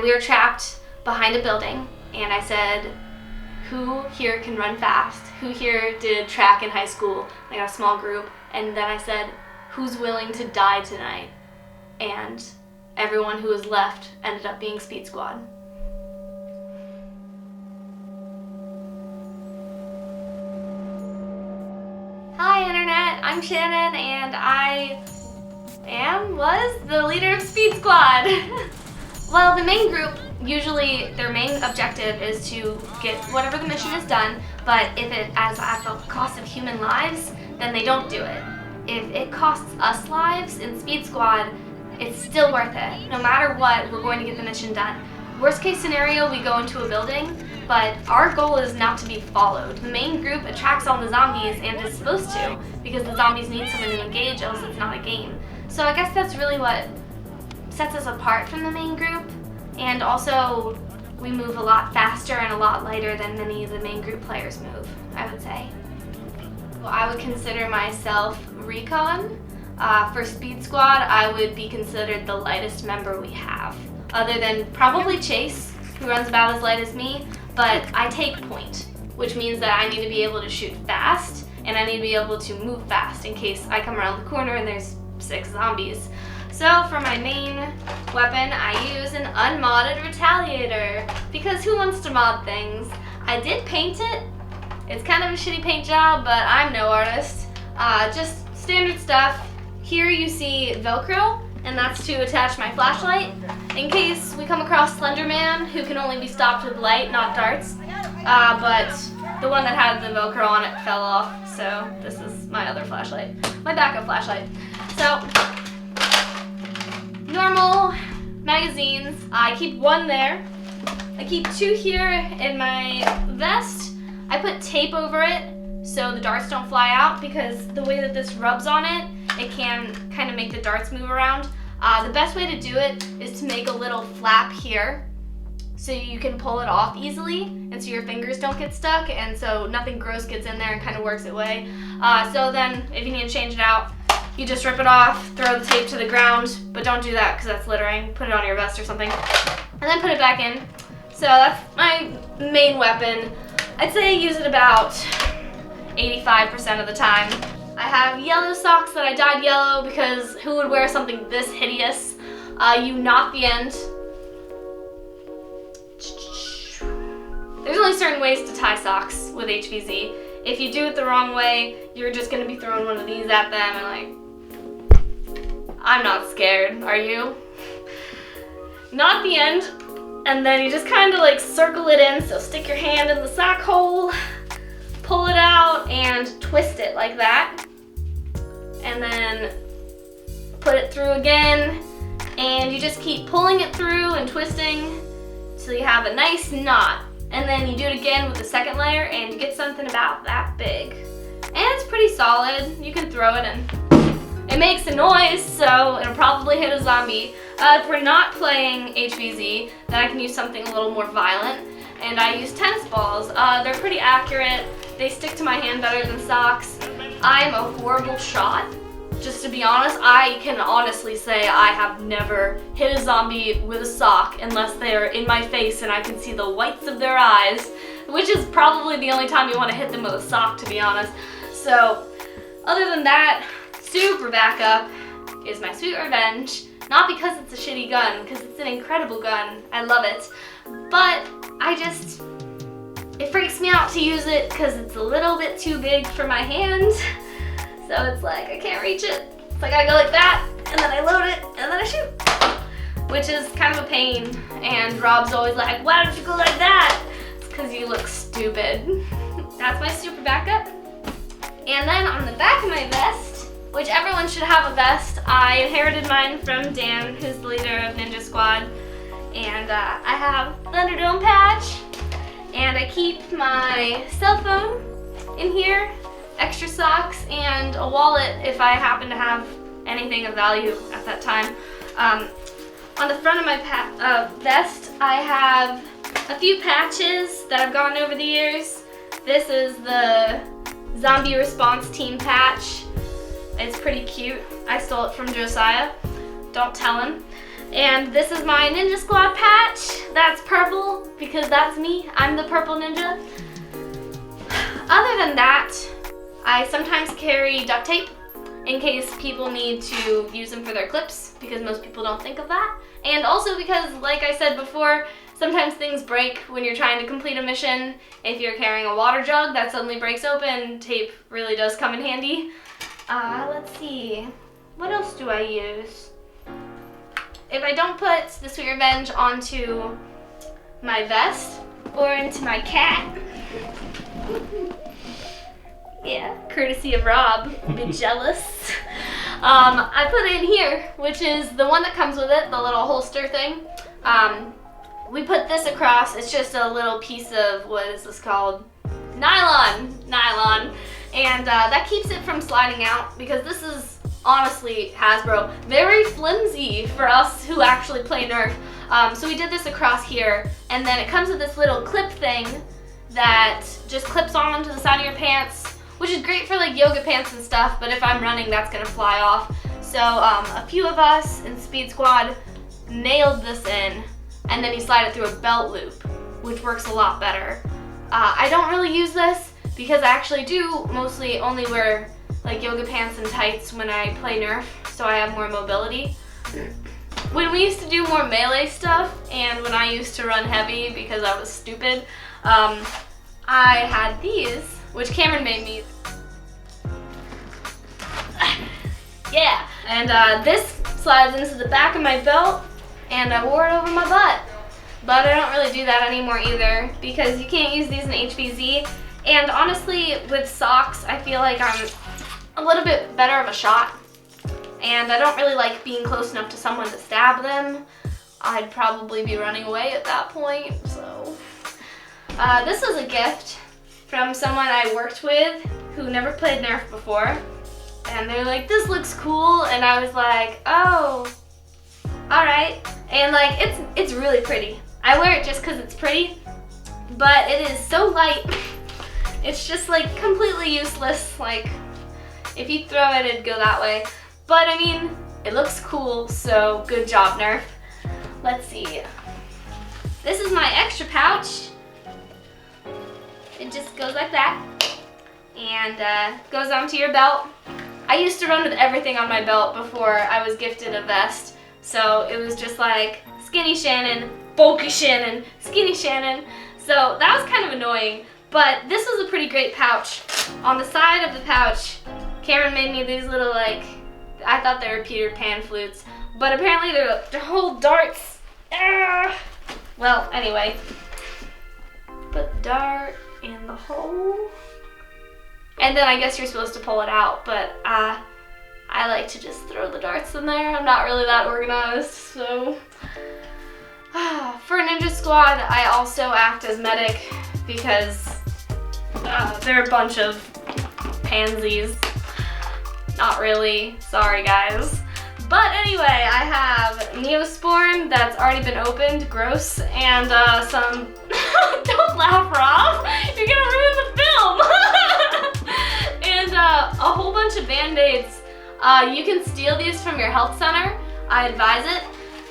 We were trapped behind a building, and I said, who here can run fast? Who here did track in high school? I got a small group, and then I said, who's willing to die tonight? And everyone who was left ended up being Speed Squad. Hi Internet, I'm Shannon, and I was the leader of Speed Squad. Well, the main group, usually their main objective is to get whatever the mission is done, but if it is at the cost of human lives, then they don't do it. If it costs us lives in Speed Squad, it's still worth it. No matter what, we're going to get the mission done. Worst case scenario, we go into a building, but our goal is not to be followed. The main group attracts all the zombies and is supposed to, because the zombies need someone to engage, else it's not a game. So I guess that's really what sets us apart from the main group, and also we move a lot faster and a lot lighter than many of the main group players move, I would say. Well, I would consider myself RECON. For Speed Squad, I would be considered the lightest member we have, other than probably Chase, who runs about as light as me, but I take point, which means that I need to be able to shoot fast, and I need to be able to move fast in case I come around the corner and there's 6 zombies. So for my main weapon, I use an unmodded Retaliator, because who wants to mod things? I did paint it. It's kind of a shitty paint job, but I'm no artist. Just standard stuff. Here you see Velcro, and that's to attach my flashlight in case we come across Slender Man, who can only be stopped with light, not darts. But the one that had the Velcro on it fell off, so this is my other flashlight, my backup flashlight. So, normal magazines, I keep 1 there. I keep 2 here in my vest. I put tape over it so the darts don't fly out, because the way that this rubs on it, it can kind of make the darts move around. The best way to do it is to make a little flap here so you can pull it off easily, and so your fingers don't get stuck, and so nothing gross gets in there and kind of works its way. So then if you need to change it out, you just rip it off, throw the tape to the ground, but don't do that because that's littering. Put it on your vest or something, and then put it back in. So that's my main weapon. I'd say I use it about 85% of the time. I have yellow socks that I dyed yellow because who would wear something this hideous? You knot the end. There's only certain ways to tie socks with HVZ. If you do it the wrong way, you're just gonna be throwing one of these at them and like, I'm not scared, are you? Knot the end, and then you just kind of like circle it in, so stick your hand in the sock hole, pull it out, and twist it like that. And then put it through again, and you just keep pulling it through and twisting till you have a nice knot. And then you do it again with the second layer, and you get something about that big. And it's pretty solid. You can throw it and it makes a noise, so it'll probably hit a zombie. If we're not playing HVZ, then I can use something a little more violent. And I use tennis balls. They're pretty accurate. They stick to my hand better than socks. I'm a horrible shot. Just to be honest, I can honestly say I have never hit a zombie with a sock unless they're in my face and I can see the whites of their eyes, which is probably the only time you want to hit them with a sock, to be honest. So, other than that, super backup is my Sweet Revenge. Not because it's a shitty gun, because it's an incredible gun. I love it. But it freaks me out to use it because it's a little bit too big for my hand. So it's like, I can't reach it. So I gotta go like that, and then I load it, and then I shoot. Which is kind of a pain. And Rob's always like, why don't you go like that? It's because you look stupid. That's my super backup. And then on the back of my vest, which everyone should have a vest, I inherited mine from Dan, who's the leader of Ninja Squad. And I have Thunderdome patch, and I keep my cell phone in here, extra socks, and a wallet if I happen to have anything of value at that time. On the front of my vest, I have a few patches that I've gotten over the years. This is the Zombie Response Team patch. It's pretty cute. I stole it from Josiah. Don't tell him. And this is my Ninja Squad patch. That's purple because that's me. I'm the purple ninja. Other than that, I sometimes carry duct tape in case people need to use them for their clips, because most people don't think of that. And also because, like I said before, sometimes things break when you're trying to complete a mission. If you're carrying a water jug that suddenly breaks open, tape really does come in handy. Let's see, what else do I use? If I don't put the Sweet Revenge onto my vest or into my cat, yeah, courtesy of Rob, a bit jealous. I put it in here, which is the one that comes with it, the little holster thing. We put this across. It's just a little piece of, what is this called? Nylon. And that keeps it from sliding out, because this is, honestly, Hasbro, very flimsy for us who actually play Nerf. So we did this across here, and then it comes with this little clip thing that just clips on to the side of your pants, which is great for like yoga pants and stuff, but if I'm running, that's gonna fly off. So a few of us in Speed Squad nailed this in, and then you slide it through a belt loop, which works a lot better. I don't really use this because I actually do mostly only wear like yoga pants and tights when I play Nerf, so I have more mobility. When we used to do more melee stuff, and when I used to run heavy because I was stupid, I had these, which Cameron made me. Yeah, and this slides into the back of my belt, and I wore it over my butt. But I don't really do that anymore either, because you can't use these in HVZ. And honestly, with socks, I feel like I'm a little bit better of a shot. And I don't really like being close enough to someone to stab them. I'd probably be running away at that point, so. This was a gift from someone I worked with who never played Nerf before. And they were like, this looks cool, and I was like, oh, alright. And like, it's really pretty. I wear it just because it's pretty, but it is so light. It's just like completely useless. Like, if you throw it, it'd go that way. But I mean, it looks cool, so good job, Nerf. Let's see. This is my extra pouch. It just goes like that, and goes onto your belt. I used to run with everything on my belt before I was gifted a vest, so it was just like skinny Shannon, bulky Shannon, skinny Shannon. So that was kind of annoying, but this was a pretty great pouch. On the side of the pouch, Cameron made me these little, like, I thought they were Peter Pan flutes, but apparently they're whole darts. Well, anyway, put the dart in the hole, and then I guess you're supposed to pull it out, but I like to just throw the darts in there. I'm not really that organized, so. For Ninja Squad, I also act as medic because they're a bunch of pansies. Not really, sorry guys. But anyway, I have Neosporin that's already been opened, gross, and some, don't laugh, Rob, you're gonna ruin the film! And a whole bunch of Band-Aids. You can steal these from your health center. I advise it,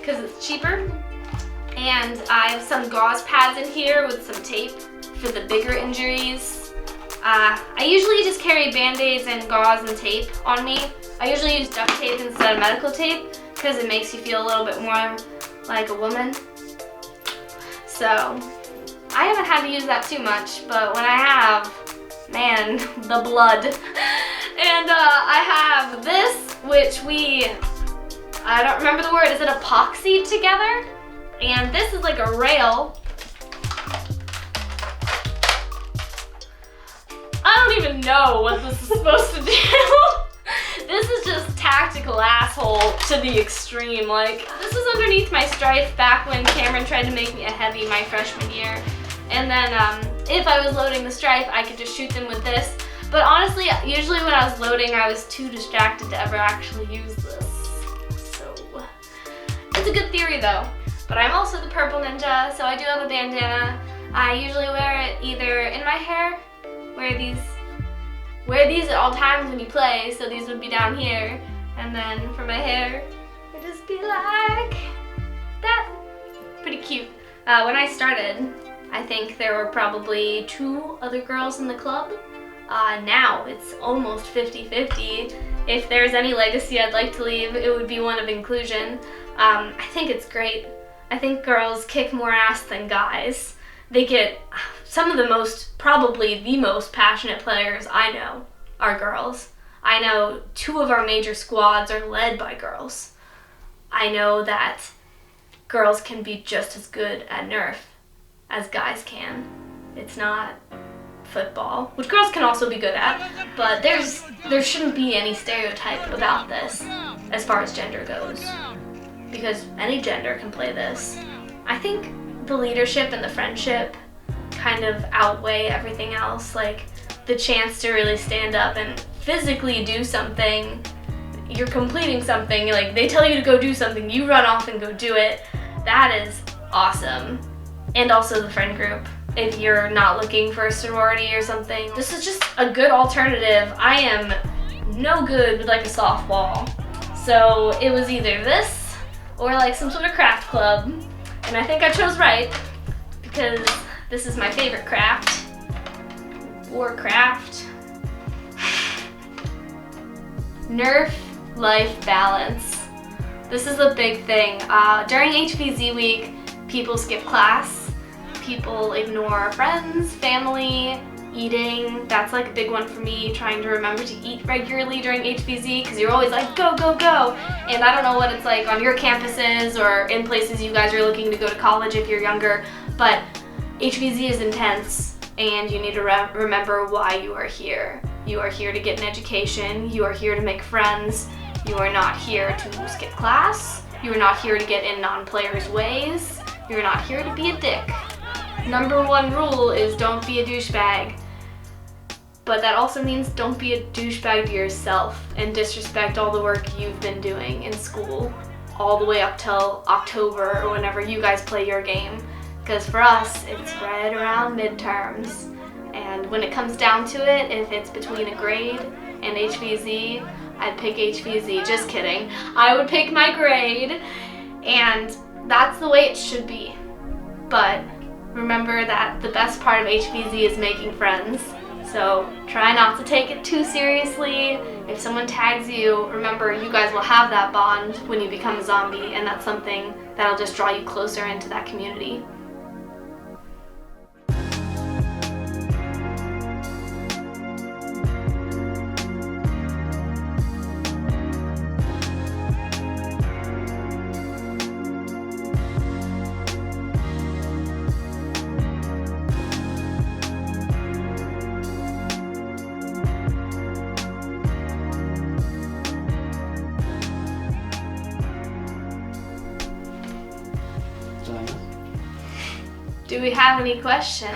because it's cheaper. And I have some gauze pads in here with some tape for the bigger injuries. I usually just carry Band-Aids and gauze and tape on me. I usually use duct tape instead of medical tape because it makes you feel a little bit more like a woman. So I haven't had to use that too much, but when I have, man, the blood. And I have this, which I don't remember the word, is it epoxied together? And this is like a rail. I don't even know what this is supposed to do. This is just tactical asshole to the extreme. Like, this is underneath my strife back when Cameron tried to make me a heavy my freshman year. And then if I was loading the strife, I could just shoot them with this. But honestly, usually when I was loading, I was too distracted to ever actually use this. So, it's a good theory though. But I'm also the purple ninja, so I do have a bandana. I usually wear it either in my hair, wear these at all times when you play, so these would be down here. And then for my hair, it'd just be like that. Pretty cute. When I started, I think there were probably 2 other girls in the club. Now it's almost 50-50. If there's any legacy I'd like to leave, it would be one of inclusion. I think it's great. I think girls kick more ass than guys. They get some of the most, probably the most passionate players I know are girls. I know 2 of our major squads are led by girls. I know that girls can be just as good at Nerf as guys can. It's not football, which girls can also be good at, but there shouldn't be any stereotype about this as far as gender goes, because any gender can play this. I think the leadership and the friendship kind of outweigh everything else, like the chance to really stand up and physically do something. You're completing something, like they tell you to go do something, you run off and go do it. That is awesome. And also the friend group. If you're not looking for a sorority or something, this is just a good alternative. I am no good with like a softball. So it was either this or like some sort of craft club. And I think I chose right because this is my favorite craft. Warcraft. Nerf life balance. This is a big thing. During HVZ week, people skip class, people ignore friends, family, eating. That's like a big one for me, trying to remember to eat regularly during HVZ because you're always like, go, go, go. And I don't know what it's like on your campuses or in places you guys are looking to go to college if you're younger, but HVZ is intense and you need to remember why you are here. You are here to get an education, you are here to make friends, you are not here to skip class, you are not here to get in non-players' ways, you're not here to be a dick. Number 1 rule is don't be a douchebag. But that also means don't be a douchebag to yourself and disrespect all the work you've been doing in school all the way up till October or whenever you guys play your game. Because for us, it's right around midterms. And when it comes down to it, if it's between a grade and HVZ, I'd pick HVZ. Just kidding. I would pick my grade, and that's the way it should be. But remember that the best part of HVZ is making friends. So try not to take it too seriously. If someone tags you, remember you guys will have that bond when you become a zombie, and that's something that'll just draw you closer into that community. Do we have any questions?